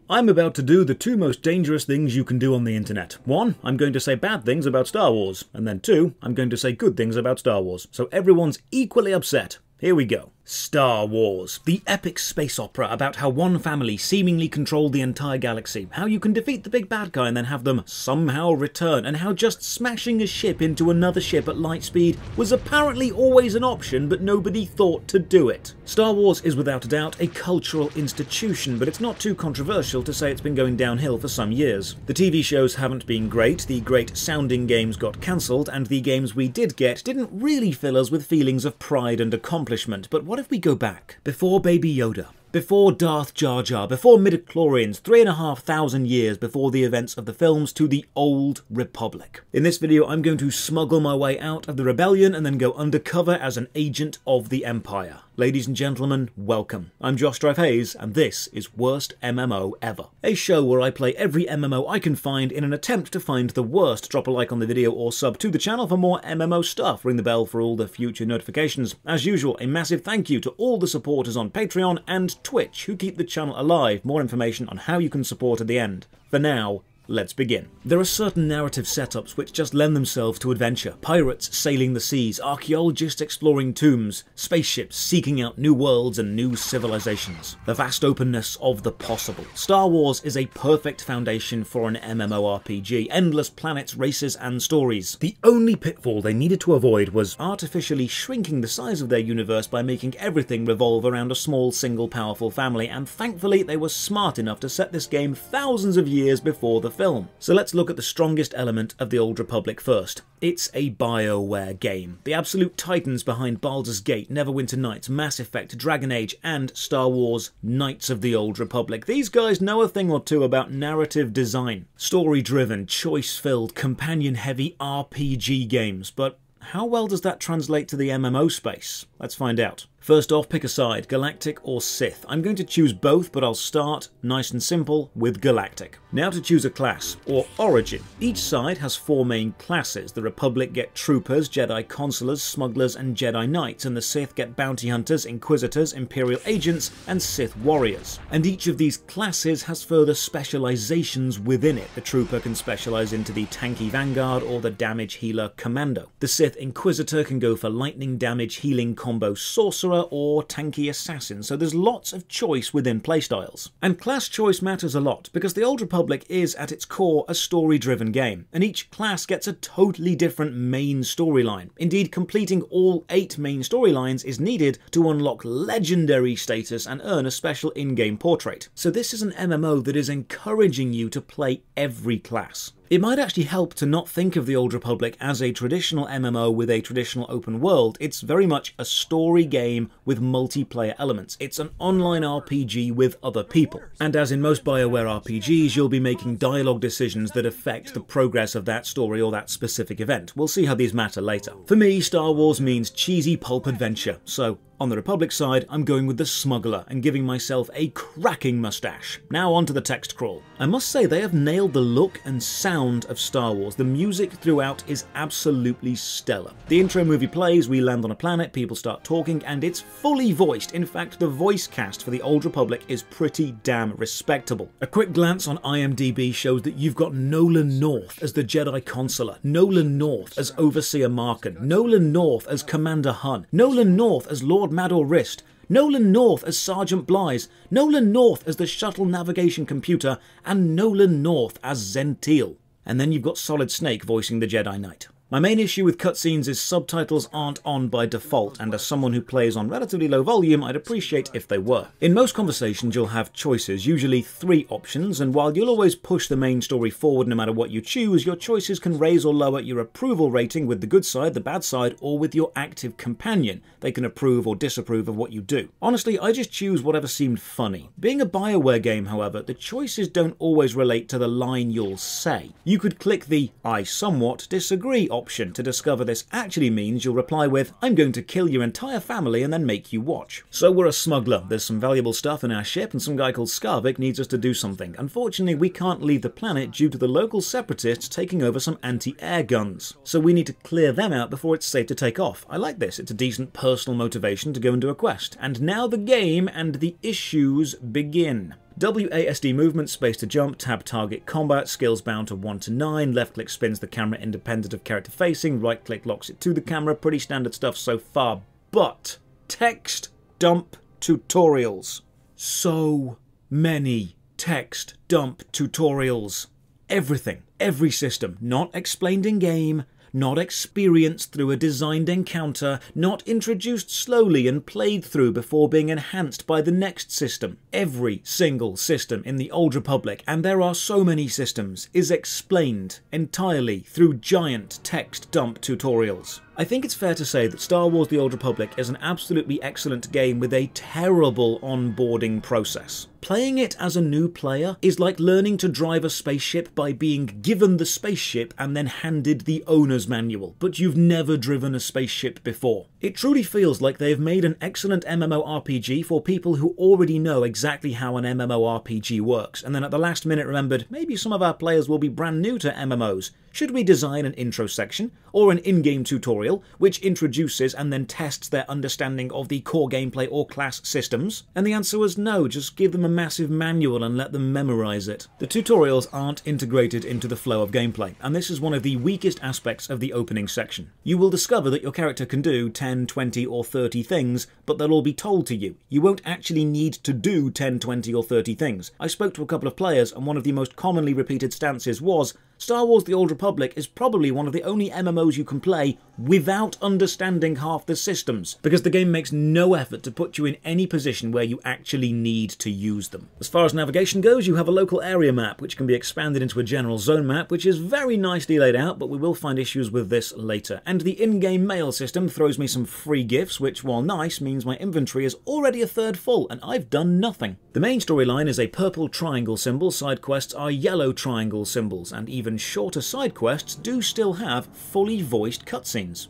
I'm about to do the two most dangerous things you can do on the internet. One, I'm going to say bad things about Star Wars, and then two, I'm going to say good things about Star Wars, so everyone's equally upset. Here we go. Star Wars, the epic space opera about how one family seemingly controlled the entire galaxy, how you can defeat the big bad guy and then have them somehow return, and how just smashing a ship into another ship at light speed was apparently always an option, but nobody thought to do it. Star Wars is without a doubt a cultural institution, but it's not too controversial to say it's been going downhill for some years. The TV shows haven't been great, the great sounding games got cancelled, and the games we did get didn't really fill us with feelings of pride and accomplishment. But what if we go back? Before Baby Yoda, before Darth Jar Jar, before midichlorians, 3,500 years before the events of the films, to the Old Republic. In this video, I'm going to smuggle my way out of the rebellion and then go undercover as an agent of the Empire. Ladies and gentlemen, welcome. I'm Josh Drive Hayes, and this is Worst MMO Ever, a show where I play every MMO I can find in an attempt to find the worst. Drop a like on the video or sub to the channel for more MMO stuff. Ring the bell for all the future notifications. As usual, a massive thank you to all the supporters on Patreon and Twitch who keep the channel alive. More information on how you can support at the end. For now, let's begin. There are certain narrative setups which just lend themselves to adventure. Pirates sailing the seas, archaeologists exploring tombs, spaceships seeking out new worlds and new civilizations. The vast openness of the possible. Star Wars is a perfect foundation for an MMORPG. Endless planets, races, and stories. The only pitfall they needed to avoid was artificially shrinking the size of their universe by making everything revolve around a small, single, powerful family, and thankfully they were smart enough to set this game thousands of years before the film. So let's look at the strongest element of the Old Republic first. It's a Bioware game. The absolute titans behind Baldur's Gate, Neverwinter Nights, Mass Effect, Dragon Age, and Star Wars Knights of the Old Republic. These guys know a thing or two about narrative design. Story-driven, choice-filled, companion-heavy RPG games, but how well does that translate to the MMO space? Let's find out. First off, pick a side, Galactic or Sith. I'm going to choose both, but I'll start, nice and simple, with Galactic. Now to choose a class, or origin. Each side has four main classes. The Republic get Troopers, Jedi Consulars, Smugglers, and Jedi Knights, and the Sith get Bounty Hunters, Inquisitors, Imperial Agents, and Sith Warriors. And each of these classes has further specializations within it. The Trooper can specialize into the Tanky Vanguard or the Damage Healer Commando. The Sith Inquisitor can go for Lightning Damage Healing Combo Sorcerer or Tanky Assassin, so there's lots of choice within playstyles. And class choice matters a lot, because the Old Republic is, at its core, a story-driven game, and each class gets a totally different main storyline. Indeed, completing all 8 main storylines is needed to unlock legendary status and earn a special in-game portrait. So this is an MMO that is encouraging you to play every class. It might actually help to not think of the Old Republic as a traditional MMO with a traditional open world. It's very much a story game with multiplayer elements. It's an online RPG with other people. And as in most Bioware RPGs, you'll be making dialogue decisions that affect the progress of that story or that specific event. We'll see how these matter later. For me, Star Wars means cheesy pulp adventure, so on the Republic side, I'm going with the Smuggler and giving myself a cracking mustache. Now on to the text crawl. I must say they have nailed the look and sound of Star Wars. The music throughout is absolutely stellar. The intro movie plays, we land on a planet, people start talking, and it's fully voiced. In fact, the voice cast for the Old Republic is pretty damn respectable. A quick glance on IMDb shows that you've got Nolan North as the Jedi Consular, Nolan North as Overseer Marken, Nolan North as Commander Hun, Nolan North as Lord Mador Rist, Nolan North as Sergeant Blythe, Nolan North as the Shuttle Navigation Computer, and Nolan North as Zentil. And then you've got Solid Snake voicing the Jedi Knight. My main issue with cutscenes is subtitles aren't on by default, and as someone who plays on relatively low volume, I'd appreciate if they were. In most conversations you'll have choices, usually 3 options, and while you'll always push the main story forward no matter what you choose, your choices can raise or lower your approval rating with the good side, the bad side, or with your active companion. They can approve or disapprove of what you do. Honestly, I just choose whatever seemed funny. Being a Bioware game, however, the choices don't always relate to the line you'll say. You could click the "I somewhat disagree" option to discover this actually means you'll reply with, "I'm going to kill your entire family and then make you watch." So we're a smuggler, there's some valuable stuff in our ship, and some guy called Skarvik needs us to do something. Unfortunately, we can't leave the planet due to the local separatists taking over some anti-air guns. So we need to clear them out before it's safe to take off. I like this, it's a decent personal motivation to go and do a quest. And now the game and the issues begin. WASD movement, space to jump, tab target combat, skills bound to 1 to 9, left click spins the camera independent of character facing, right click locks it to the camera, pretty standard stuff so far, but text dump tutorials. So many text dump tutorials. Everything, every system, not explained in game, not experienced through a designed encounter, not introduced slowly and played through before being enhanced by the next system. Every single system in the Old Republic, and there are so many systems, is explained entirely through giant text dump tutorials. I think it's fair to say that Star Wars The Old Republic is an absolutely excellent game with a terrible onboarding process. Playing it as a new player is like learning to drive a spaceship by being given the spaceship and then handed the owner's manual, but you've never driven a spaceship before. It truly feels like they've made an excellent MMORPG for people who already know exactly how an MMORPG works, and then at the last minute remembered, maybe some of our players will be brand new to MMOs. Should we design an intro section, or an in-game tutorial, which introduces and then tests their understanding of the core gameplay or class systems? And the answer was no, just give them a massive manual and let them memorize it. The tutorials aren't integrated into the flow of gameplay, and this is one of the weakest aspects of the opening section. You will discover that your character can do 10, 20 or 30 things, but they'll all be told to you. You won't actually need to do 10, 20 or 30 things. I spoke to a couple of players, and one of the most commonly repeated stances was, Star Wars The Old Republic is probably one of the only MMOs you can play without understanding half the systems, because the game makes no effort to put you in any position where you actually need to use them. As far as navigation goes, you have a local area map, which can be expanded into a general zone map, which is very nicely laid out, but we will find issues with this later. And the in-game mail system throws me some free gifts, which, while nice, means my inventory is already a third full, and I've done nothing. The main storyline is a purple triangle symbol, side quests are yellow triangle symbols, and even shorter side quests do still have fully voiced cutscenes.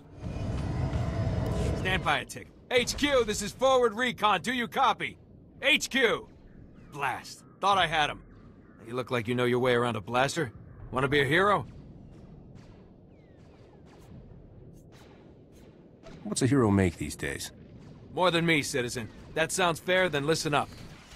Stand by a tick. HQ, this is forward recon. Do you copy? HQ! Blast. Thought I had him. You look like you know your way around a blaster. Want to be a hero? What's a hero make these days? More than me, citizen. That sounds fair, then listen up.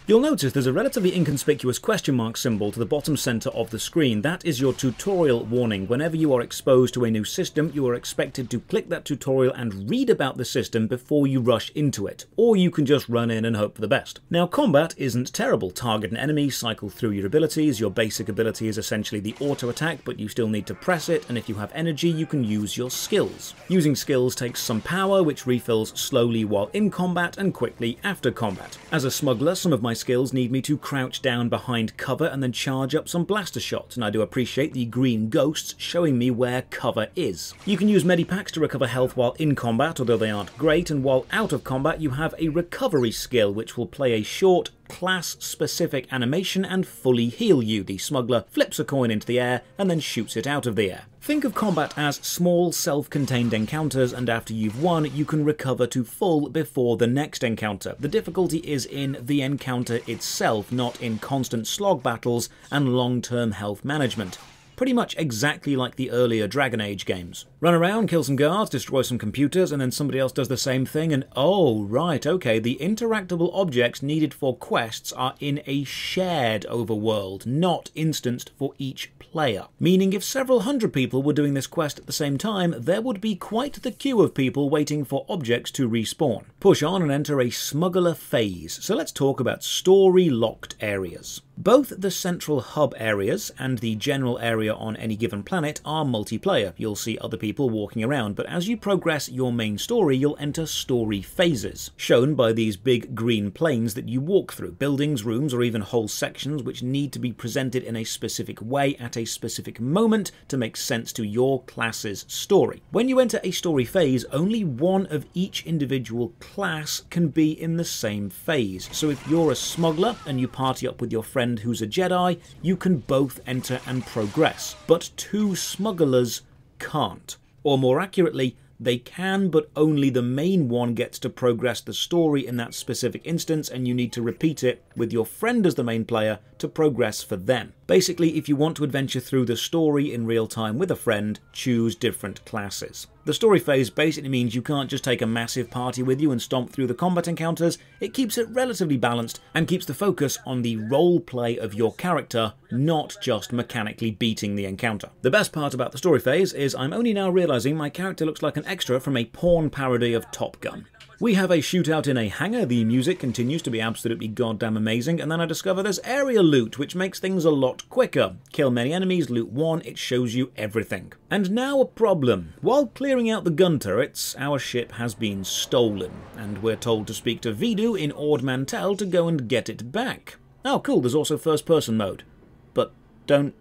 You'll notice there's a relatively inconspicuous question mark symbol to the bottom centre of the screen. That is your tutorial warning. Whenever you are exposed to a new system, you are expected to click that tutorial and read about the system before you rush into it. Or you can just run in and hope for the best. Now, combat isn't terrible. Target an enemy, cycle through your abilities. Your basic ability is essentially the auto attack, but you still need to press it, and if you have energy, you can use your skills. Using skills takes some power, which refills slowly while in combat and quickly after combat. As a smuggler, some of my skills need me to crouch down behind cover and then charge up some blaster shots, and I do appreciate the green ghosts showing me where cover is. You can use medipacks to recover health while in combat, although they aren't great, and while out of combat you have a recovery skill which will play a short, class-specific animation and fully heal you. The smuggler flips a coin into the air and then shoots it out of the air. Think of combat as small, self-contained encounters, and after you've won, you can recover to full before the next encounter. The difficulty is in the encounter itself, not in constant slog battles and long-term health management. Pretty much exactly like the earlier Dragon Age games. Run around, kill some guards, destroy some computers, and then somebody else does the same thing, and oh, right, okay, the interactable objects needed for quests are in a shared overworld, not instanced for each player. Meaning if several hundred people were doing this quest at the same time, there would be quite the queue of people waiting for objects to respawn. Push on and enter a smuggler phase, so let's talk about story-locked areas. Both the central hub areas and the general area on any given planet are multiplayer. You'll see other people walking around, but as you progress your main story, you'll enter story phases, shown by these big green planes that you walk through, buildings, rooms, or even whole sections which need to be presented in a specific way at a specific moment to make sense to your class's story. When you enter a story phase, only one of each individual class can be in the same phase. So if you're a smuggler and you party up with your friend who's a Jedi, you can both enter and progress, but two smugglers can't. Or more accurately, they can, but only the main one gets to progress the story in that specific instance, and you need to repeat it with your friend as the main player to progress for them. Basically, if you want to adventure through the story in real time with a friend, choose different classes. The story phase basically means you can't just take a massive party with you and stomp through the combat encounters. It keeps it relatively balanced and keeps the focus on the role play of your character, not just mechanically beating the encounter. The best part about the story phase is I'm only now realising my character looks like an extra from a porn parody of Top Gun. We have a shootout in a hangar, the music continues to be absolutely goddamn amazing, and then I discover there's area loot, which makes things a lot quicker. Kill many enemies, loot one, it shows you everything. And now a problem. While clearing out the gun turrets, our ship has been stolen, and we're told to speak to Vidu in Ord Mantell to go and get it back. Oh cool, there's also first person mode. But don't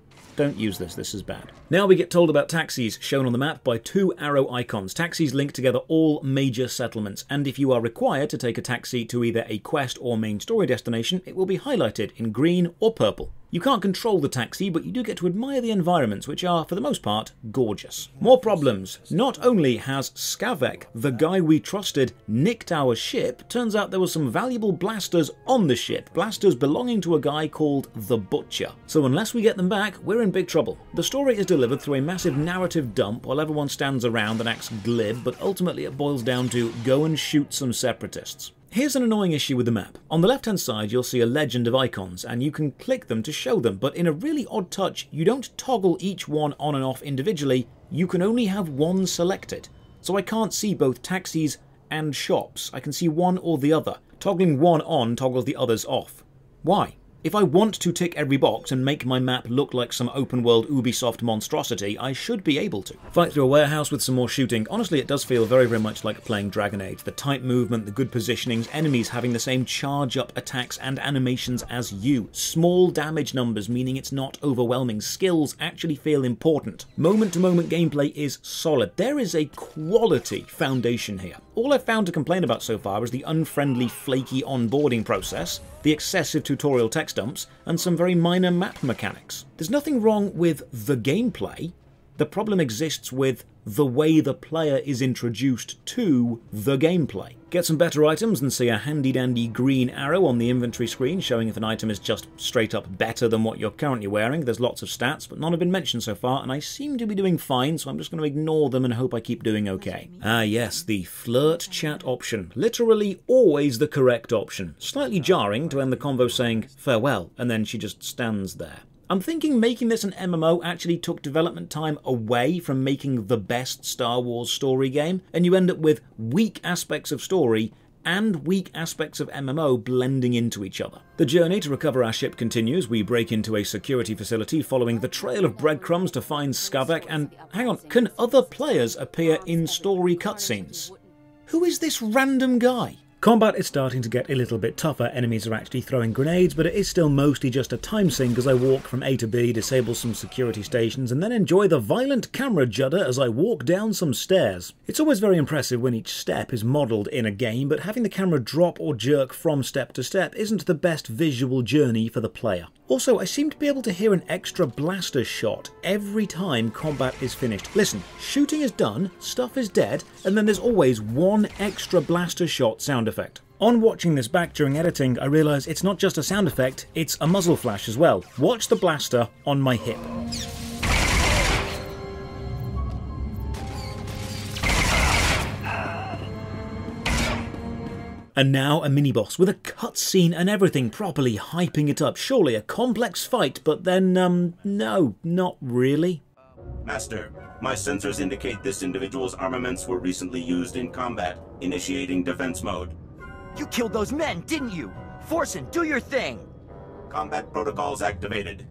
use this is bad. Now we get told about taxis, shown on the map by two arrow icons. Taxis link together all major settlements, and if you are required to take a taxi to either a quest or main story destination, it will be highlighted in green or purple. You can't control the taxi, but you do get to admire the environments, which are, for the most part, gorgeous. More problems. Not only has Skavek, the guy we trusted, nicked our ship, turns out there were some valuable blasters on the ship, blasters belonging to a guy called the Butcher. So unless we get them back, we're in big trouble. The story is delivered through a massive narrative dump while everyone stands around and acts glib, but ultimately it boils down to go and shoot some separatists. Here's an annoying issue with the map. On the left-hand side, you'll see a legend of icons, and you can click them to show them, but in a really odd touch, you don't toggle each one on and off individually, you can only have one selected. So I can't see both taxis and shops. I can see one or the other. Toggling one on toggles the others off. Why? If I want to tick every box and make my map look like some open-world Ubisoft monstrosity, I should be able to. Fight through a warehouse with some more shooting. Honestly, it does feel very, very much like playing Dragon Age. The tight movement, the good positionings, enemies having the same charge-up attacks and animations as you. Small damage numbers, meaning it's not overwhelming. Skills actually feel important. Moment-to-moment gameplay is solid. There is a quality foundation here. All I've found to complain about so far is the unfriendly, flaky onboarding process, the excessive tutorial text dumps, and some very minor map mechanics. There's nothing wrong with the gameplay. The problem exists with the way the player is introduced to the gameplay. Get some better items and see a handy-dandy green arrow on the inventory screen showing if an item is just straight up better than what you're currently wearing. There's lots of stats, but none have been mentioned so far, and I seem to be doing fine, so I'm just going to ignore them and hope I keep doing okay. Ah yes, the flirt chat option. Literally always the correct option. Slightly jarring to end the convo saying farewell, and then she just stands there. I'm thinking making this an MMO actually took development time away from making the best Star Wars story game, and you end up with weak aspects of story and weak aspects of MMO blending into each other. The journey to recover our ship continues. We break into a security facility following the trail of breadcrumbs to find Skavek, and hang on, can other players appear in story cutscenes? Who is this random guy? Combat is starting to get a little bit tougher. Enemies are actually throwing grenades, but it is still mostly just a time sink as I walk from A to B, disable some security stations, and then enjoy the violent camera judder as I walk down some stairs. It's always very impressive when each step is modelled in a game, but having the camera drop or jerk from step to step isn't the best visual journey for the player. Also, I seem to be able to hear an extra blaster shot every time combat is finished. Listen, shooting is done, stuff is dead, and then there's always one extra blaster shot sound effect. On watching this back during editing, I realise it's not just a sound effect, it's a muzzle flash as well. Watch the blaster on my hip. And now a mini-boss with a cutscene and everything, properly hyping it up. Surely a complex fight, but then, no, not really. Master, my sensors indicate this individual's armaments were recently used in combat, initiating defense mode. You killed those men, didn't you? Forsen, do your thing! Combat protocols activated.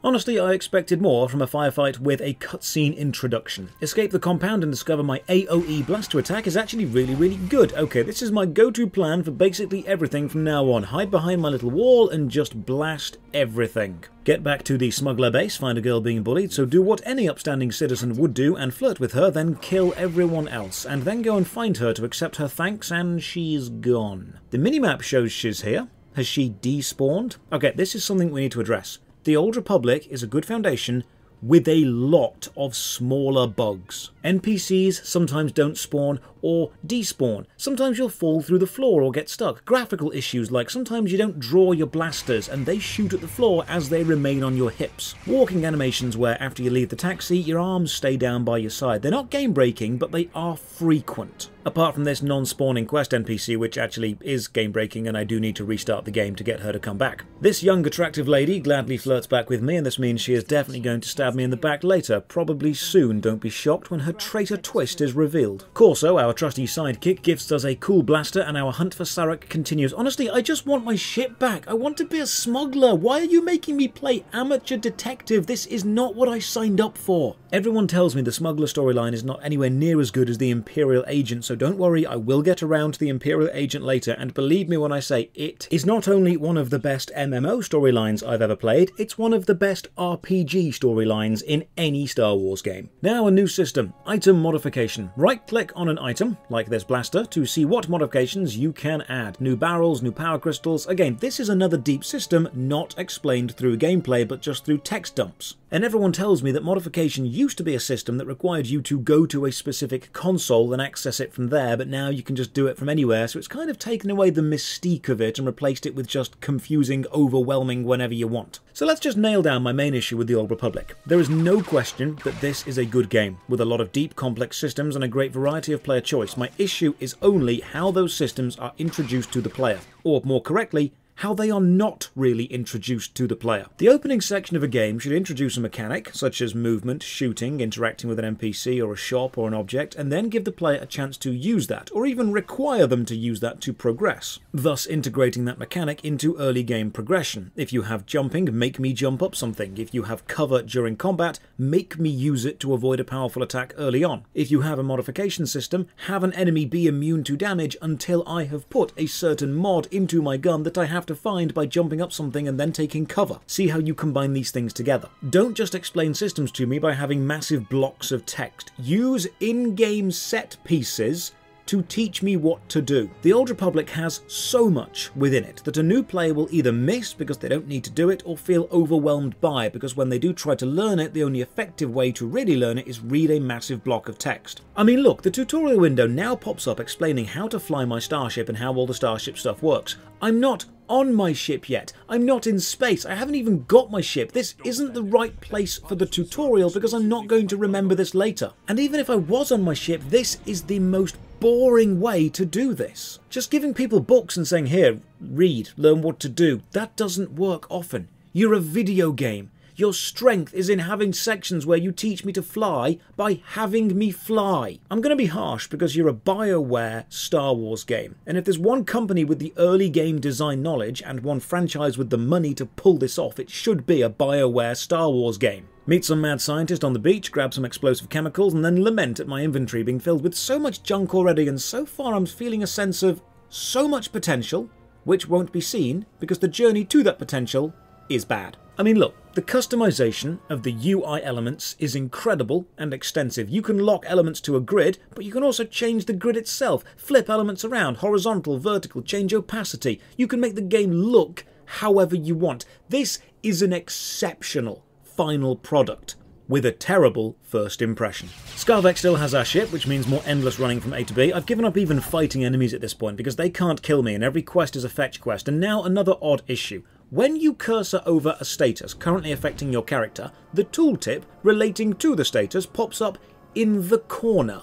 Honestly, I expected more from a firefight with a cutscene introduction. Escape the compound and discover my AoE blaster attack is actually really good. Okay, this is my go-to plan for basically everything from now on. Hide behind my little wall and just blast everything. Get back to the smuggler base, find a girl being bullied, so do what any upstanding citizen would do and flirt with her, then kill everyone else, and then go and find her to accept her thanks, and she's gone. The minimap shows she's here. Has she despawned? Okay, this is something we need to address. The Old Republic is a good foundation. with a lot of smaller bugs. NPCs sometimes don't spawn or despawn. Sometimes you'll fall through the floor or get stuck. Graphical issues like sometimes you don't draw your blasters and they shoot at the floor as they remain on your hips. Walking animations where after you leave the taxi, your arms stay down by your side. They're not game breaking, but they are frequent. Apart from this non-spawning quest NPC, which actually is game-breaking and I do need to restart the game to get her to come back. This young attractive lady gladly flirts back with me, and this means she is definitely going to stab me in the back later, probably soon. Don't be shocked when her traitor twist is revealed. Corso, our trusty sidekick, gifts us a cool blaster and our hunt for Sarek continues. Honestly, I just want my ship back. I want to be a smuggler. Why are you making me play amateur detective? This is not what I signed up for. Everyone tells me the smuggler storyline is not anywhere near as good as the Imperial agent, so don't worry, I will get around to the Imperial agent later, and believe me when I say it is not only one of the best MMO storylines I've ever played, it's one of the best RPG storylines in any Star Wars game. Now a new system, item modification. Right-click on an item, like this blaster, to see what modifications you can add. New barrels, new power crystals. Again, this is another deep system, not explained through gameplay, but just through text dumps. And everyone tells me that modification used to be a system that required you to go to a specific console and access it from there, but now you can just do it from anywhere, so it's kind of taken away the mystique of it and replaced it with just confusing, overwhelming whenever you want. So let's just nail down my main issue with the Old Republic. There is no question that this is a good game, with a lot of deep, complex systems and a great variety of player choice. My issue is only how those systems are introduced to the player, or more correctly, how they are not really introduced to the player. The opening section of a game should introduce a mechanic, such as movement, shooting, interacting with an NPC or a shop or an object, and then give the player a chance to use that, or even require them to use that to progress, thus integrating that mechanic into early game progression. If you have jumping, make me jump up something. If you have cover during combat, make me use it to avoid a powerful attack early on. If you have a modification system, have an enemy be immune to damage until I have put a certain mod into my gun that I have to find by jumping up something and then taking cover. See how you combine these things together. Don't just explain systems to me by having massive blocks of text. Use in-game set pieces to teach me what to do. The Old Republic has so much within it that a new player will either miss because they don't need to do it, or feel overwhelmed by, because when they do try to learn it, the only effective way to really learn it is read a massive block of text. I mean, look, the tutorial window now pops up explaining how to fly my starship and how all the starship stuff works. I'm not on my ship yet. I'm not in space. I haven't even got my ship. This isn't the right place for the tutorial because I'm not going to remember this later. And even if I was on my ship, this is the most boring way to do this. Just giving people books and saying, here, read, learn what to do, that doesn't work often. You're a video game. Your strength is in having sections where you teach me to fly by having me fly. I'm going to be harsh because you're a Bioware Star Wars game. And if there's one company with the early game design knowledge and one franchise with the money to pull this off, it should be a Bioware Star Wars game. Meet some mad scientist on the beach, grab some explosive chemicals, and then lament at my inventory being filled with so much junk already, and so far I'm feeling a sense of so much potential, which won't be seen because the journey to that potential is bad. I mean, look, the customization of the UI elements is incredible and extensive. You can lock elements to a grid, but you can also change the grid itself, flip elements around, horizontal, vertical, change opacity. You can make the game look however you want. This is an exceptional final product with a terrible first impression. Scarvex still has our ship, which means more endless running from A to B. I've given up even fighting enemies at this point because they can't kill me and every quest is a fetch quest. And now another odd issue. When you cursor over a status currently affecting your character, the tooltip relating to the status pops up in the corner,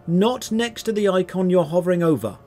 not next to the icon you're hovering over.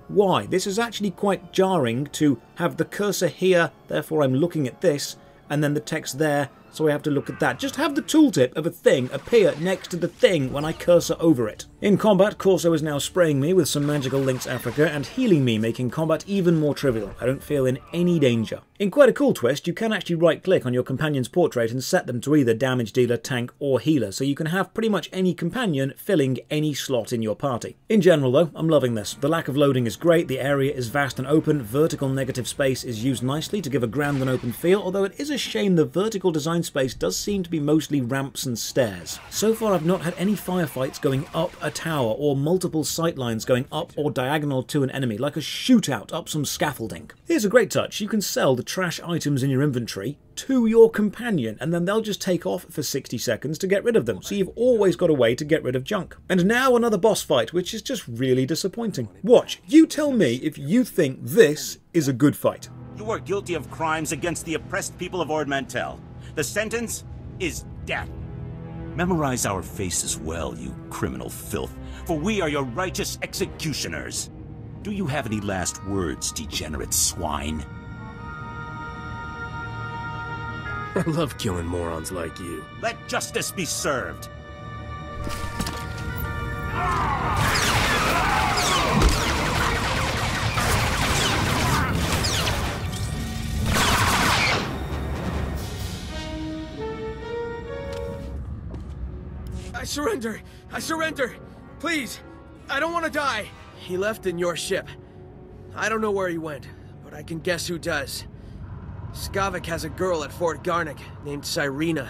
Why? This is actually quite jarring to have the cursor here, therefore I'm looking at this, and then the text there, so I have to look at that. Just have the tooltip of a thing appear next to the thing when I cursor over it. In combat, Corso is now spraying me with some magical Lynx Africa and healing me, making combat even more trivial. I don't feel in any danger. In quite a cool twist, you can actually right-click on your companion's portrait and set them to either damage dealer, tank, or healer, so you can have pretty much any companion filling any slot in your party. In general, though, I'm loving this. The lack of loading is great, the area is vast and open, vertical negative space is used nicely to give a grand and open feel, although it is a shame the vertical design confined space does seem to be mostly ramps and stairs. So far I've not had any firefights going up a tower or multiple sightlines going up or diagonal to an enemy, like a shootout up some scaffolding. Here's a great touch: you can sell the trash items in your inventory to your companion, and then they'll just take off for 60 seconds to get rid of them, so you've always got a way to get rid of junk. And now another boss fight, which is just really disappointing. Watch, you tell me if you think this is a good fight. You are guilty of crimes against the oppressed people of Ord Mantell. The sentence is death. Memorize our faces well, you criminal filth, for we are your righteous executioners. Do you have any last words, degenerate swine? I love killing morons like you. Let justice be served. I surrender! I surrender! Please! I don't want to die! He left in your ship. I don't know where he went, but I can guess who does. Skavik has a girl at Fort Garnick named Cyrena.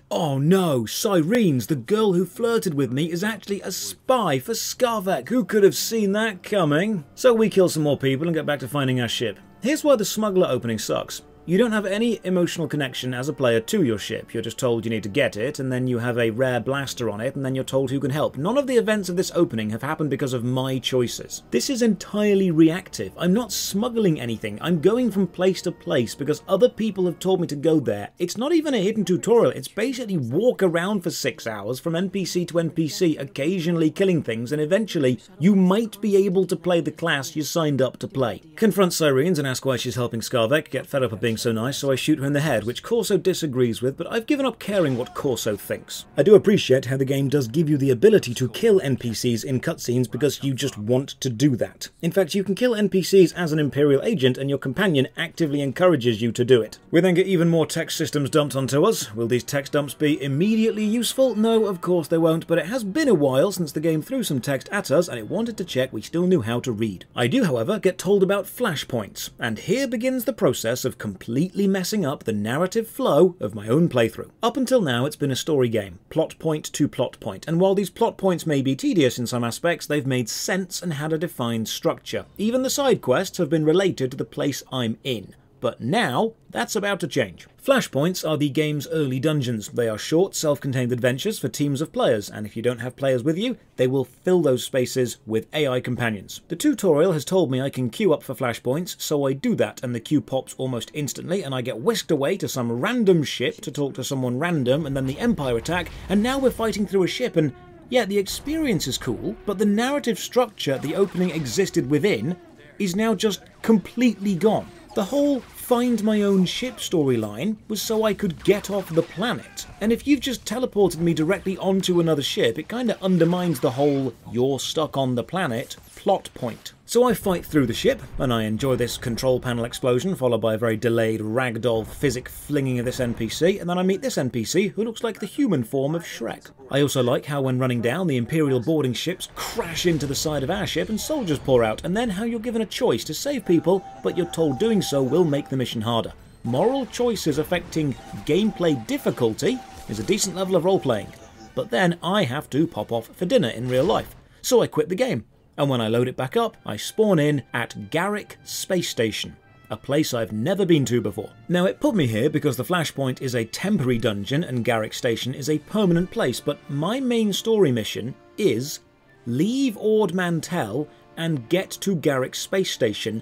Oh no, Cyrene's, the girl who flirted with me, is actually a spy for Skavik. Who could have seen that coming? So we kill some more people and get back to finding our ship. Here's why the smuggler opening sucks. You don't have any emotional connection as a player to your ship. You're just told you need to get it, and then you have a rare blaster on it, and then you're told who can help. None of the events of this opening have happened because of my choices. This is entirely reactive. I'm not smuggling anything. I'm going from place to place because other people have told me to go there. It's not even a hidden tutorial. It's basically walk around for 6 hours from NPC to NPC, occasionally killing things, and eventually you might be able to play the class you signed up to play. Confront Cyrene's and ask why she's helping Skavik. Get fed up of being so nice, so I shoot her in the head, which Corso disagrees with, but I've given up caring what Corso thinks. I do appreciate how the game does give you the ability to kill NPCs in cutscenes because you just want to do that. In fact, you can kill NPCs as an Imperial agent, and your companion actively encourages you to do it. We then get even more text systems dumped onto us. Will these text dumps be immediately useful? No, of course they won't, but it has been a while since the game threw some text at us, and it wanted to check we still knew how to read. I do, however, get told about flashpoints, and here begins the process of completely messing up the narrative flow of my own playthrough. Up until now, it's been a story game, plot point to plot point, and while these plot points may be tedious in some aspects, they've made sense and had a defined structure. Even the side quests have been related to the place I'm in. But now, that's about to change. Flashpoints are the game's early dungeons. They are short, self-contained adventures for teams of players, and if you don't have players with you, they will fill those spaces with AI companions. The tutorial has told me I can queue up for flashpoints, so I do that, and the queue pops almost instantly, and I get whisked away to some random ship to talk to someone random, and then the Empire attack, and now we're fighting through a ship, and yeah, the experience is cool, but the narrative structure the opening existed within is now just completely gone. The whole find my own ship storyline was so I could get off the planet. And if you've just teleported me directly onto another ship, it kinda undermines the whole you're stuck on the planet plot point. So I fight through the ship, and I enjoy this control panel explosion, followed by a very delayed ragdoll physic flinging of this NPC, and then I meet this NPC, who looks like the human form of Shrek. I also like how when running down, the Imperial boarding ships crash into the side of our ship and soldiers pour out, and then how you're given a choice to save people, but you're told doing so will make the mission harder. Moral choices affecting gameplay difficulty is a decent level of role-playing, but then I have to pop off for dinner in real life, so I quit the game. And when I load it back up, I spawn in at Garrick Space Station, a place I've never been to before. Now, it put me here because the Flashpoint is a temporary dungeon and Garrick Station is a permanent place, but my main story mission is leave Ord Mantell and get to Garrick Space Station,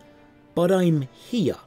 but I'm here,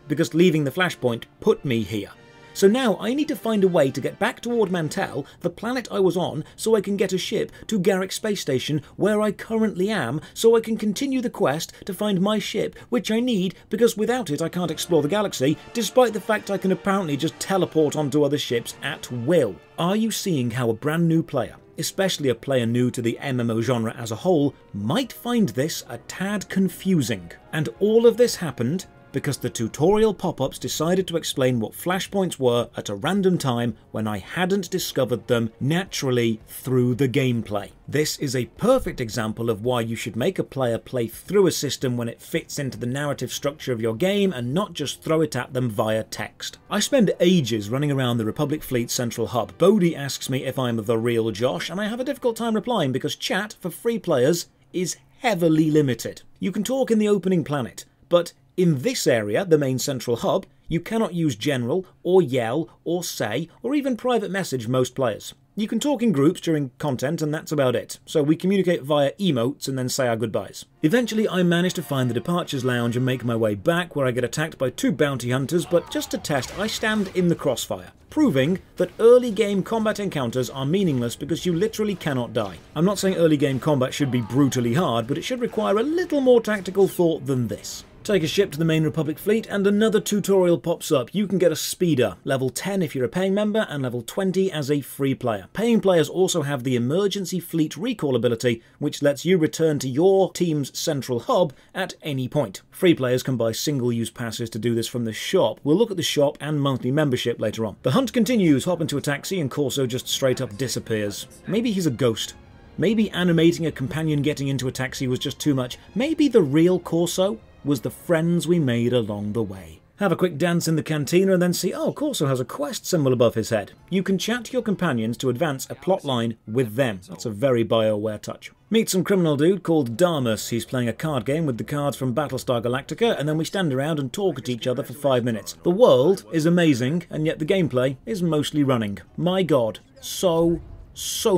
because leaving the Flashpoint put me here. So now I need to find a way to get back to Ord Mantell, the planet I was on, so I can get a ship to Garrick Space Station, where I currently am, so I can continue the quest to find my ship, which I need because without it I can't explore the galaxy, despite the fact I can apparently just teleport onto other ships at will. Are you seeing how a brand new player, especially a player new to the MMO genre as a whole, might find this a tad confusing? And all of this happened because the tutorial pop-ups decided to explain what flashpoints were at a random time when I hadn't discovered them naturally through the gameplay. This is a perfect example of why you should make a player play through a system when it fits into the narrative structure of your game and not just throw it at them via text. I spend ages running around the Republic Fleet Central Hub. Bodhi asks me if I'm the real Josh, and I have a difficult time replying because chat for free players is heavily limited. You can talk in the opening planet, but in this area, the main central hub, you cannot use general, or yell, or say, or even private message most players. You can talk in groups during content and that's about it, so we communicate via emotes and then say our goodbyes. Eventually I manage to find the departures lounge and make my way back, where I get attacked by 2 bounty hunters, but just to test I stand in the crossfire, proving that early game combat encounters are meaningless because you literally cannot die. I'm not saying early game combat should be brutally hard, but it should require a little more tactical thought than this. Take a ship to the main Republic fleet and another tutorial pops up. You can get a speeder, level 10 if you're a paying member and level 20 as a free player. Paying players also have the emergency fleet recall ability, which lets you return to your team's central hub at any point. Free players can buy single-use passes to do this from the shop. We'll look at the shop and monthly membership later on. The hunt continues. Hop into a taxi and Corso just straight up disappears. Maybe he's a ghost. Maybe animating a companion getting into a taxi was just too much. Maybe the real Corso was the friends we made along the way. Have a quick dance in the cantina and then see, oh, Corso has a quest symbol above his head. You can chat to your companions to advance a plotline with them. That's a very Bioware touch. Meet some criminal dude called Darmus. He's playing a card game with the cards from Battlestar Galactica, and then we stand around and talk at each other for 5 minutes. The world is amazing, and yet the gameplay is mostly running. My god, so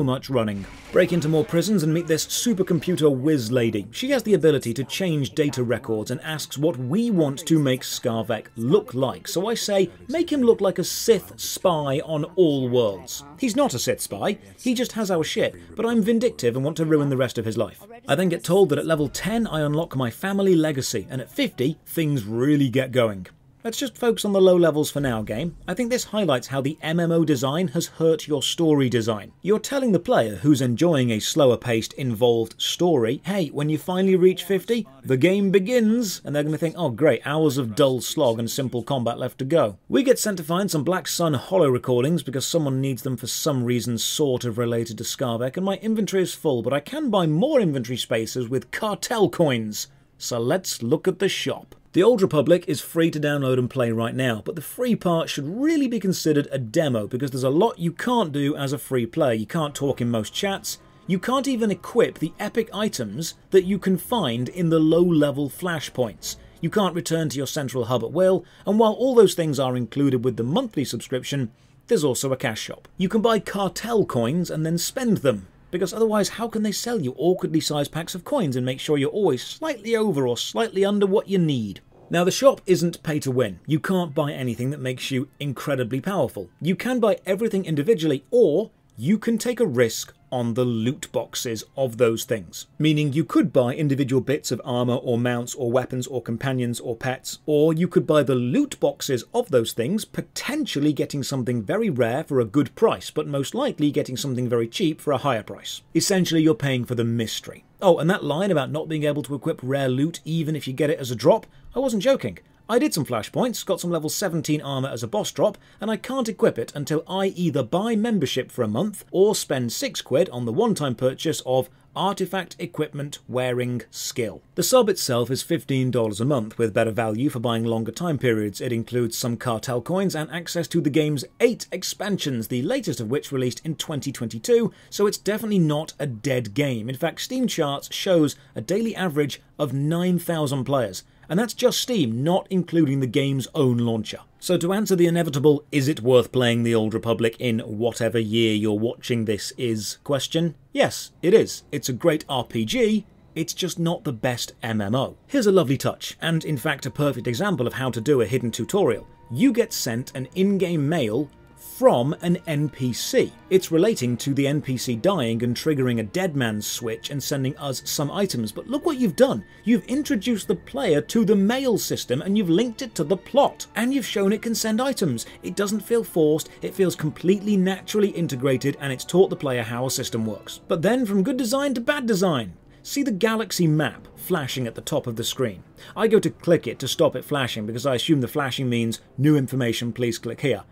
much running. Break into more prisons and meet this supercomputer whiz lady. She has the ability to change data records and asks what we want to make Skavek look like. So I say, make him look like a Sith spy on all worlds. He's not a Sith spy, he just has our ship, but I'm vindictive and want to ruin the rest of his life. I then get told that at level 10 I unlock my family legacy, and at 50 things really get going. Let's just focus on the low levels for now, game. I think this highlights how the MMO design has hurt your story design. You're telling the player who's enjoying a slower paced, involved story, hey, when you finally reach 50, the game begins, and they're going to think, oh great, hours of dull slog and simple combat left to go. We get sent to find some Black Sun holo recordings because someone needs them for some reason sort of related to Skavek, and my inventory is full, but I can buy more inventory spaces with cartel coins. So let's look at the shop. The Old Republic is free to download and play right now, but the free part should really be considered a demo because there's a lot you can't do as a free player. You can't talk in most chats, you can't even equip the epic items that you can find in the low-level flashpoints. You can't return to your central hub at will, and while all those things are included with the monthly subscription, there's also a cash shop. You can buy cartel coins and then spend them, because otherwise how can they sell you awkwardly sized packs of coins and make sure you're always slightly over or slightly under what you need? Now the shop isn't pay to win. You can't buy anything that makes you incredibly powerful. You can buy everything individually, or you can take a risk on the loot boxes of those things. Meaning you could buy individual bits of armor or mounts or weapons or companions or pets, or you could buy the loot boxes of those things, potentially getting something very rare for a good price, but most likely getting something very cheap for a higher price. Essentially you're paying for the mystery. Oh, and that line about not being able to equip rare loot even if you get it as a drop, I wasn't joking. I did some flashpoints, got some level 17 armor as a boss drop, and I can't equip it until I either buy membership for a month or spend £6 on the one-time purchase of Artifact Equipment Wearing Skill. The sub itself is $15 a month, with better value for buying longer time periods. It includes some cartel coins and access to the game's 8 expansions, the latest of which released in 2022, so it's definitely not a dead game. In fact, Steam charts shows a daily average of 9,000 players. And that's just Steam, not including the game's own launcher. So to answer the inevitable, is it worth playing the Old Republic in whatever year you're watching this is question, yes, it is. It's a great RPG, it's just not the best MMO. Here's a lovely touch, and in fact a perfect example of how to do a hidden tutorial. You get sent an in-game mail from an NPC. It's relating to the NPC dying and triggering a dead man's switch and sending us some items, but look what you've done. You've introduced the player to the mail system and you've linked it to the plot, and you've shown it can send items. It doesn't feel forced, it feels completely naturally integrated, and it's taught the player how a system works. But then from good design to bad design. See the galaxy map flashing at the top of the screen? I go to click it to stop it flashing because I assume the flashing means new information, please click here.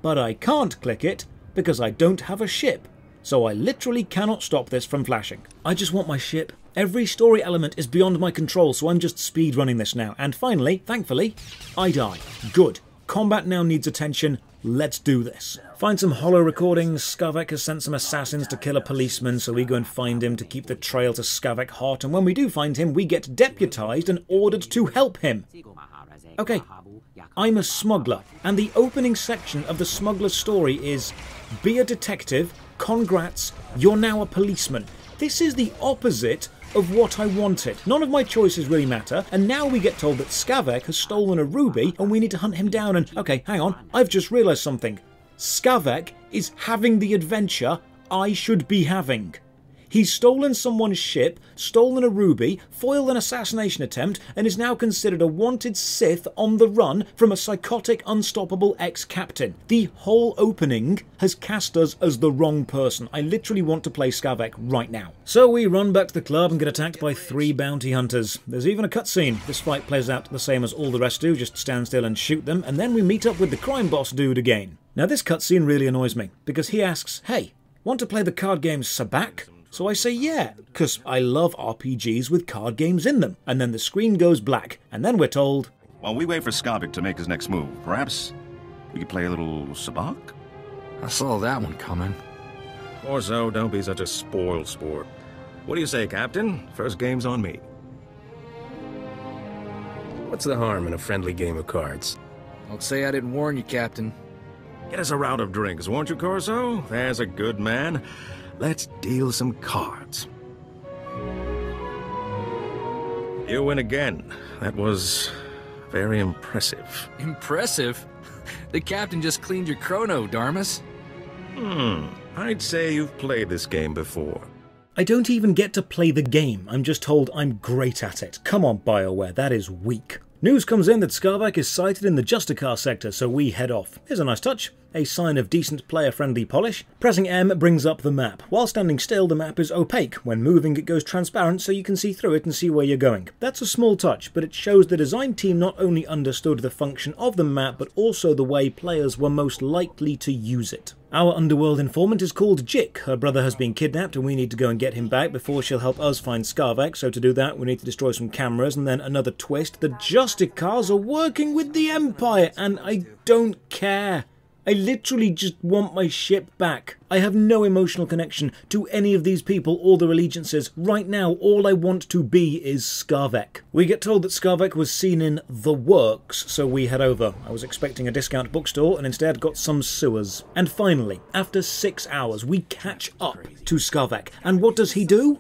But I can't click it because I don't have a ship. So I literally cannot stop this from flashing. I just want my ship. Every story element is beyond my control, so I'm just speedrunning this now. And finally, thankfully, I die. Good. Combat now needs attention. Let's do this. Find some holo recordings. Skavek has sent some assassins to kill a policeman, so we go and find him to keep the trail to Skavek hot. And when we do find him, we get deputized and ordered to help him. Okay, I'm a smuggler, and the opening section of the smuggler's story is, be a detective, congrats, you're now a policeman. This is the opposite of what I wanted. None of my choices really matter, and now we get told that Skavek has stolen a ruby and we need to hunt him down and, okay, hang on, I've just realised something. Skavek is having the adventure I should be having. He's stolen someone's ship, stolen a ruby, foiled an assassination attempt, and is now considered a wanted Sith on the run from a psychotic, unstoppable ex-captain. The whole opening has cast us as the wrong person. I literally want to play Skavek right now. So we run back to the club and get attacked by 3 bounty hunters. There's even a cutscene. This fight plays out the same as all the rest do, just stand still and shoot them, and then we meet up with the crime boss dude again. Now this cutscene really annoys me, because he asks, hey, want to play the card game Sabak? So I say yeah, because I love RPGs with card games in them. And then the screen goes black, and then we're told, while we wait for Skavek to make his next move, perhaps we could play a little Sabak? I saw that one coming. Or so, don't be such a spoiled sport. What do you say, Captain? First game's on me. What's the harm in a friendly game of cards? Don't say I didn't warn you, Captain. Get us a round of drinks, won't you, Corso? There's a good man. Let's deal some cards. You win again. That was very impressive. Impressive? The Captain just cleaned your chrono, Darmus. I'd say you've played this game before. I don't even get to play the game. I'm just told I'm great at it. Come on, Bioware, that is weak. News comes in that Skavek is sighted in the Justicar sector, so we head off. Here's a nice touch. A sign of decent player-friendly polish. Pressing M brings up the map. While standing still, the map is opaque. When moving, it goes transparent so you can see through it and see where you're going. That's a small touch, but it shows the design team not only understood the function of the map, but also the way players were most likely to use it. Our underworld informant is called Jik. Her brother has been kidnapped and we need to go and get him back before she'll help us find Skavek, so to do that we need to destroy some cameras, and then another twist, the Justicars are working with the Empire, and I don't care. I literally just want my ship back. I have no emotional connection to any of these people or their allegiances. Right now, all I want to be is Skavek. We get told that Skavek was seen in The Works, so we head over. I was expecting a discount bookstore and instead got some sewers. And finally, after 6 hours, we catch up to Skavek. And what does he do?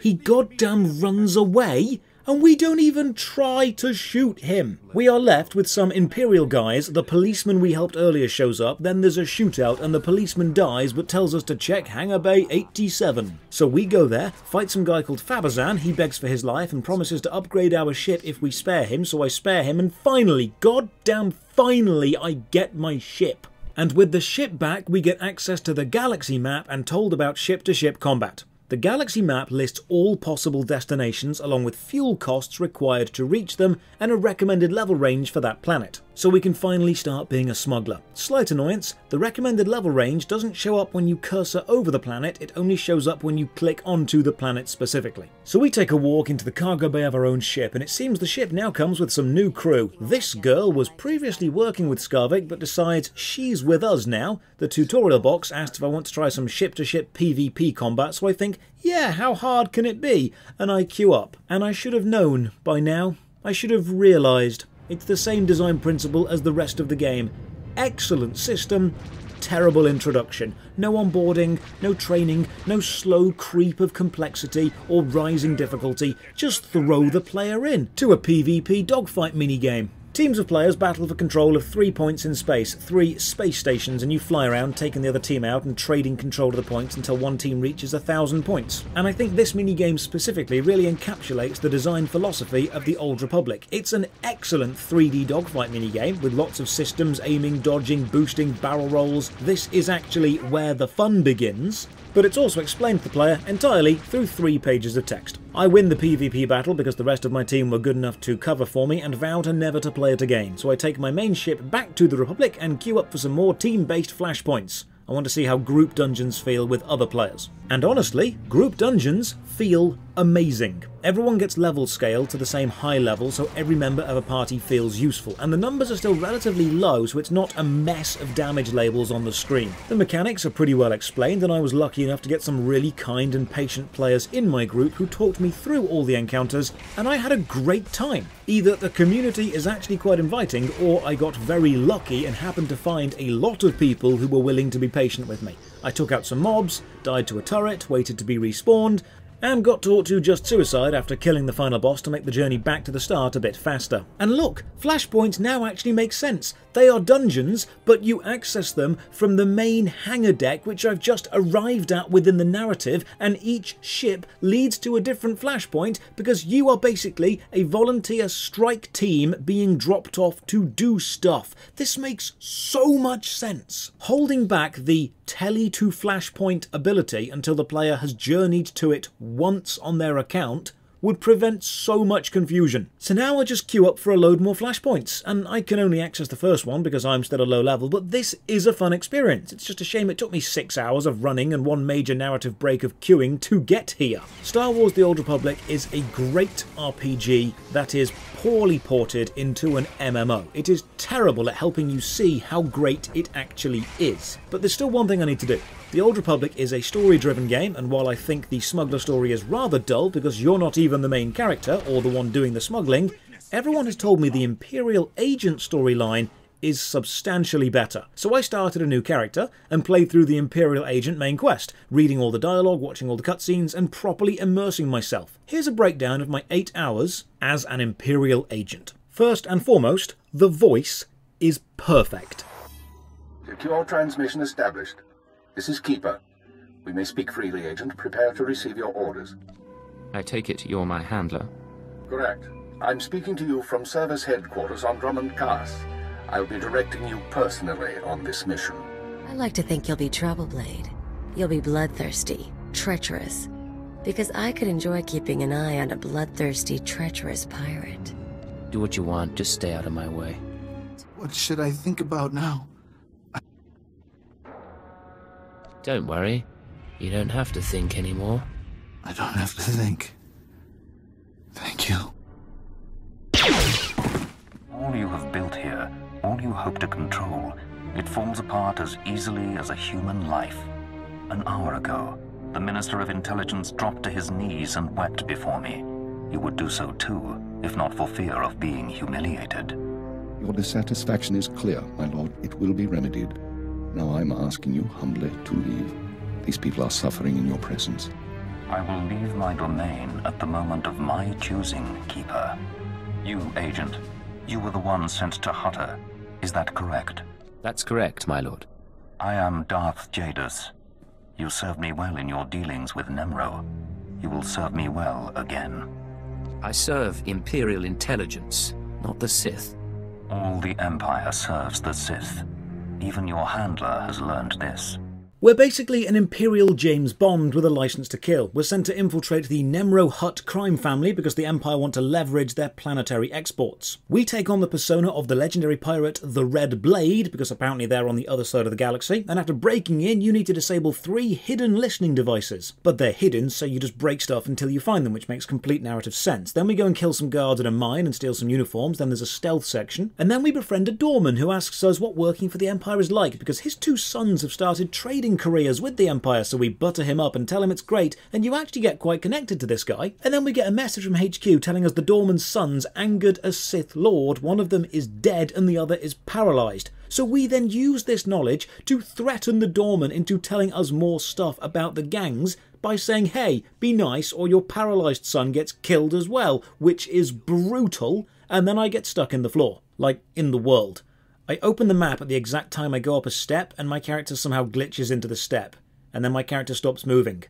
He goddamn runs away, and we don't even try to shoot him. We are left with some Imperial guys, the policeman we helped earlier shows up, then there's a shootout and the policeman dies but tells us to check Hangar Bay 87. So we go there, fight some guy called Fabazan, he begs for his life and promises to upgrade our ship if we spare him, so I spare him, and finally, goddamn finally, I get my ship. And with the ship back, we get access to the galaxy map and told about ship-to-ship combat. The galaxy map lists all possible destinations along with fuel costs required to reach them and a recommended level range for that planet. So we can finally start being a smuggler. Slight annoyance, the recommended level range doesn't show up when you cursor over the planet, it only shows up when you click onto the planet specifically. So we take a walk into the cargo bay of our own ship, and it seems the ship now comes with some new crew. This girl was previously working with Skavek but decides she's with us now. The tutorial box asked if I want to try some ship-to-ship PvP combat, so I think, yeah, how hard can it be? And I queue up. And I should have known by now. I should have realised. It's the same design principle as the rest of the game. Excellent system, terrible introduction. No onboarding, no training, no slow creep of complexity or rising difficulty. Just throw the player in to a PvP dogfight minigame. Teams of players battle for control of 3 points in space, 3 space stations, and you fly around taking the other team out and trading control of the points until one team reaches 1,000 points. And I think this minigame specifically really encapsulates the design philosophy of the Old Republic. It's an excellent 3D dogfight minigame with lots of systems, aiming, dodging, boosting, barrel rolls. This is actually where the fun begins. but it's also explained to the player entirely through 3 pages of text. I win the PvP battle because the rest of my team were good enough to cover for me and vow to never to play it again, so I take my main ship back to the Republic and queue up for some more team-based flashpoints. I want to see how group dungeons feel with other players. And honestly, group dungeons feel amazing. Everyone gets level scaled to the same high level so every member of a party feels useful, and the numbers are still relatively low so it's not a mess of damage labels on the screen. The mechanics are pretty well explained, and I was lucky enough to get some really kind and patient players in my group who talked me through all the encounters, and I had a great time. Either the community is actually quite inviting, or I got very lucky and happened to find a lot of people who were willing to be patient with me. I took out some mobs, died to a turret, waited to be respawned, and got taught to just suicide after killing the final boss to make the journey back to the start a bit faster. And look, flashpoints now actually make sense. They are dungeons, but you access them from the main hangar deck which I've just arrived at within the narrative, and each ship leads to a different flashpoint because you are basically a volunteer strike team being dropped off to do stuff. This makes so much sense. Holding back the tele to flashpoint ability until the player has journeyed to it once on their account would prevent so much confusion. So now I just queue up for a load more flashpoints, and I can only access the first one because I'm still a low level, but this is a fun experience. It's just a shame it took me 6 hours of running and 1 major narrative break of queuing to get here. Star Wars The Old Republic is a great RPG that is poorly ported into an MMO. It is terrible at helping you see how great it actually is. But there's still one thing I need to do. The Old Republic is a story-driven game, and while I think the smuggler story is rather dull because you're not even the main character or the one doing the smuggling, everyone has told me the Imperial agent storyline is substantially better. So I started a new character and played through the Imperial agent main quest, reading all the dialogue, watching all the cutscenes, and properly immersing myself. Here's a breakdown of my 8 hours as an Imperial agent. First and foremost, the voice is perfect. Secure transmission established. This is Keeper. We may speak freely, Agent. Prepare to receive your orders. I take it you're my handler? Correct. I'm speaking to you from Service Headquarters on Drummond Cast. I'll be directing you personally on this mission. I like to think you'll be Troubleblade. You'll be bloodthirsty, treacherous. Because I could enjoy keeping an eye on a bloodthirsty, treacherous pirate. Do what you want, just stay out of my way. What should I think about now? Don't worry. You don't have to think anymore. I don't have to think. Thank you. All you have built here, all you hope to control, it falls apart as easily as a human life. An hour ago, the Minister of Intelligence dropped to his knees and wept before me. You would do so too, if not for fear of being humiliated. Your dissatisfaction is clear, my lord. It will be remedied. Now I'm asking you humbly to leave. These people are suffering in your presence. I will leave my domain at the moment of my choosing, Keeper. You, Agent, you were the one sent to Hutter. Is that correct? That's correct, my lord. I am Darth Jadus. You served me well in your dealings with Nemro. You will serve me well again. I serve Imperial intelligence, not the Sith. All the Empire serves the Sith. Even your handler has learned this. We're basically an Imperial James Bond with a license to kill. We're sent to infiltrate the Nemro Hutt crime family because the Empire want to leverage their planetary exports. We take on the persona of the legendary pirate the Red Blade because apparently they're on the other side of the galaxy, and after breaking in you need to disable 3 hidden listening devices. But they're hidden, so you just break stuff until you find them, which makes complete narrative sense. Then we go and kill some guards at a mine and steal some uniforms, then there's a stealth section, and then we befriend a doorman who asks us what working for the Empire is like because his 2 sons have started trading careers with the Empire, so we butter him up and tell him it's great, and you actually get quite connected to this guy. And then we get a message from HQ telling us the doorman's sons angered a Sith Lord, one of them is dead and the other is paralysed. So we then use this knowledge to threaten the doorman into telling us more stuff about the gangs by saying, hey, be nice or your paralysed son gets killed as well, which is brutal, and then I get stuck in the floor, like in the world. I open the map at the exact time I go up a step, and my character somehow glitches into the step. And then my character stops moving.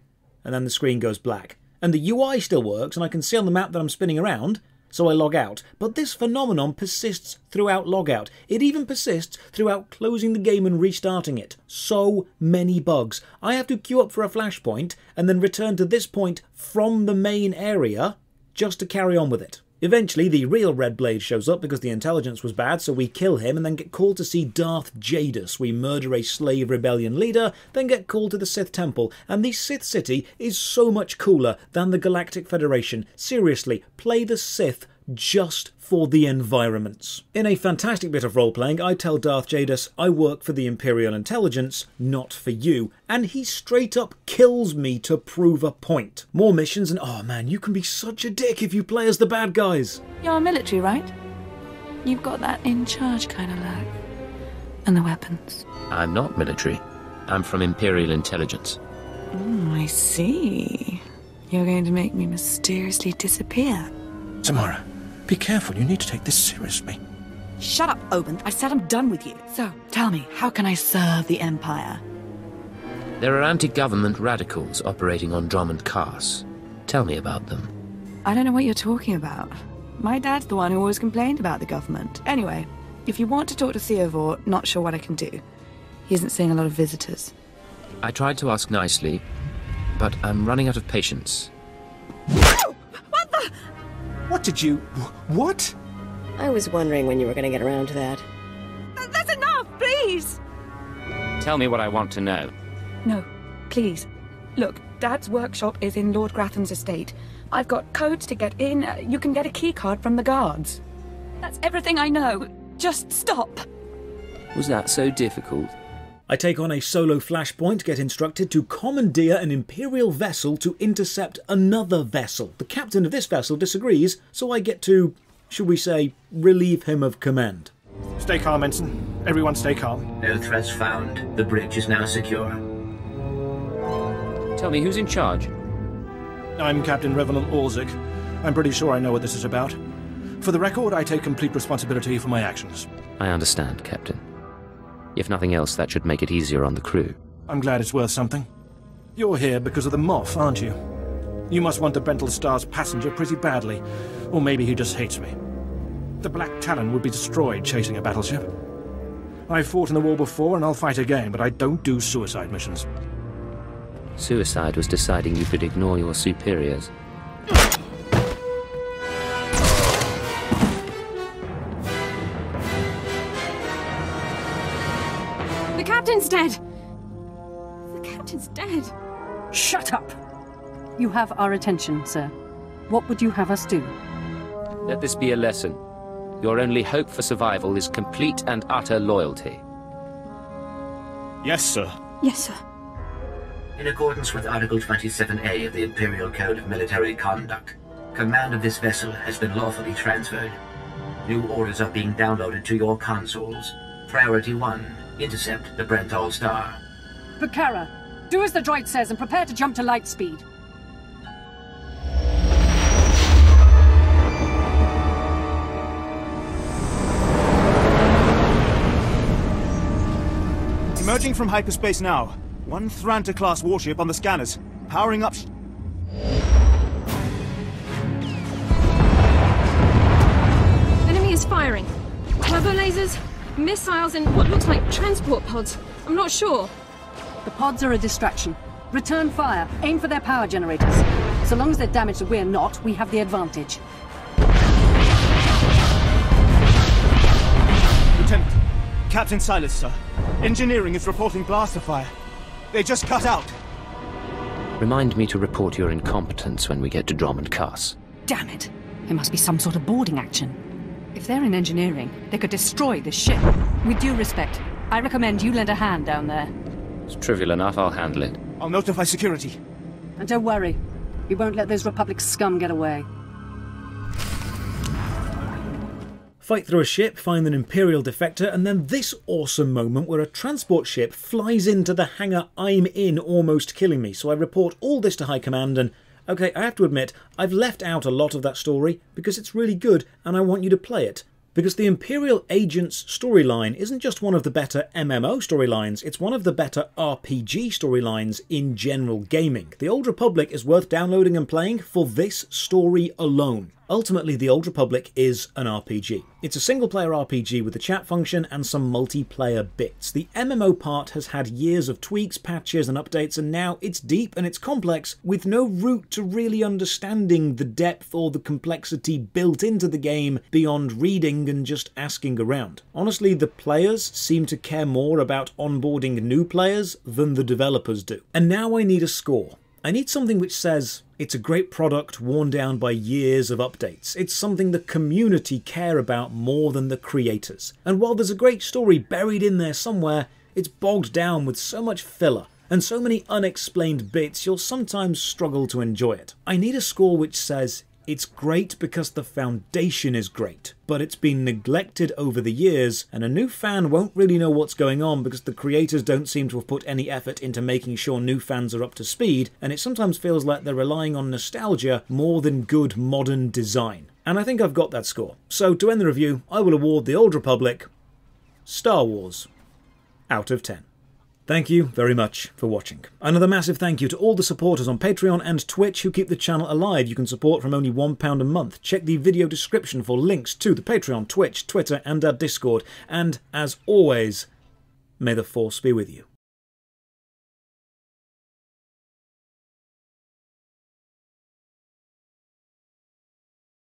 And then the screen goes black. And the UI still works, and I can see on the map that I'm spinning around, so I log out. But this phenomenon persists throughout logout. It even persists throughout closing the game and restarting it. So many bugs. I have to queue up for a flashpoint and then return to this point from the main area just to carry on with it. Eventually, the real Red Blade shows up because the intelligence was bad, so we kill him and then get called to see Darth Jadus. We murder a slave rebellion leader, then get called to the Sith Temple, and the Sith City is so much cooler than the Galactic Federation. Seriously, play the Sith just for the environments. In a fantastic bit of role-playing, I tell Darth Jadus, I work for the Imperial Intelligence, not for you, and he straight up kills me to prove a point. More missions and oh man, you can be such a dick if you play as the bad guys. You're military, right? You've got that in charge kind of look. And the weapons. I'm not military. I'm from Imperial Intelligence. I see. You're going to make me mysteriously disappear. Samara, be careful. You need to take this seriously. Shut up, Oben. I said I'm done with you. So, tell me, how can I serve the Empire? There are anti-government radicals operating on Drummond Cars. Tell me about them. I don't know what you're talking about. My dad's the one who always complained about the government. Anyway, if you want to talk to Theodore, not sure what I can do. He isn't seeing a lot of visitors. I tried to ask nicely, but I'm running out of patience. What the? What did you... what? I was wondering when you were going to get around to that. That's enough, please! Tell me what I want to know. No, please. Look, Dad's workshop is in Lord Gratham's estate. I've got codes to get in. You can get a keycard from the guards. That's everything I know. Just stop. Was that so difficult? I take on a solo flashpoint, get instructed to commandeer an Imperial vessel to intercept another vessel. The captain of this vessel disagrees, so I get to, should we say, relieve him of command. Stay calm, Ensign. Everyone stay calm. No threats found. The bridge is now secure. Tell me, who's in charge? I'm Captain Revenant Orzik. I'm pretty sure I know what this is about. For the record, I take complete responsibility for my actions. I understand, Captain. If nothing else, that should make it easier on the crew. I'm glad it's worth something. You're here because of the Moff, aren't you? You must want the Brental Star's passenger pretty badly. Or maybe he just hates me. The Black Talon would be destroyed chasing a battleship. I've fought in the war before and I'll fight again, but I don't do suicide missions. Suicide was deciding you could ignore your superiors. The captain's dead! The captain's dead! Shut up! You have our attention, sir. What would you have us do? Let this be a lesson. Your only hope for survival is complete and utter loyalty. Yes, sir. Yes, sir. In accordance with Article 27A of the Imperial Code of Military Conduct, command of this vessel has been lawfully transferred. New orders are being downloaded to your consoles. Priority 1, intercept the Brental Star. Bukhara, do as the droid says and prepare to jump to light speed. Emerging from hyperspace now. One Thranta-class warship on the scanners. Powering up... Enemy is firing. Turbo lasers, missiles, and what looks like transport pods. I'm not sure. The pods are a distraction. Return fire. Aim for their power generators. So long as they're damaged and we're not, we have the advantage. Lieutenant, Captain Silas, sir. Engineering is reporting blaster fire. They just cut out. Remind me to report your incompetence when we get to Drummond Cars. Damn it. There must be some sort of boarding action. If they're in engineering, they could destroy this ship. With due respect, I recommend you lend a hand down there. It's trivial enough, I'll handle it. I'll notify security. And don't worry, we won't let those Republic scum get away. Fight through a ship, find an Imperial defector, and then this awesome moment where a transport ship flies into the hangar I'm in, almost killing me. So I report all this to High Command and, okay, I have to admit, I've left out a lot of that story because it's really good and I want you to play it. Because the Imperial Agents storyline isn't just one of the better MMO storylines, it's one of the better RPG storylines in general gaming. The Old Republic is worth downloading and playing for this story alone. Ultimately, the Old Republic is an RPG. It's a single-player RPG with a chat function and some multiplayer bits. The MMO part has had years of tweaks, patches, and updates, and now it's deep and it's complex, with no route to really understanding the depth or the complexity built into the game beyond reading and just asking around. Honestly, the players seem to care more about onboarding new players than the developers do. And now I need a score. I need something which says, it's a great product worn down by years of updates. It's something the community care about more than the creators. And while there's a great story buried in there somewhere, it's bogged down with so much filler and so many unexplained bits you'll sometimes struggle to enjoy it. I need a score which says, it's great because the foundation is great, but it's been neglected over the years, and a new fan won't really know what's going on because the creators don't seem to have put any effort into making sure new fans are up to speed, and it sometimes feels like they're relying on nostalgia more than good modern design. And I think I've got that score. So to end the review, I will award the Old Republic Star Wars out of 10. Thank you very much for watching. Another massive thank you to all the supporters on Patreon and Twitch who keep the channel alive. You can support from only £1 a month. Check the video description for links to the Patreon, Twitch, Twitter and our Discord. And as always, may the Force be with you.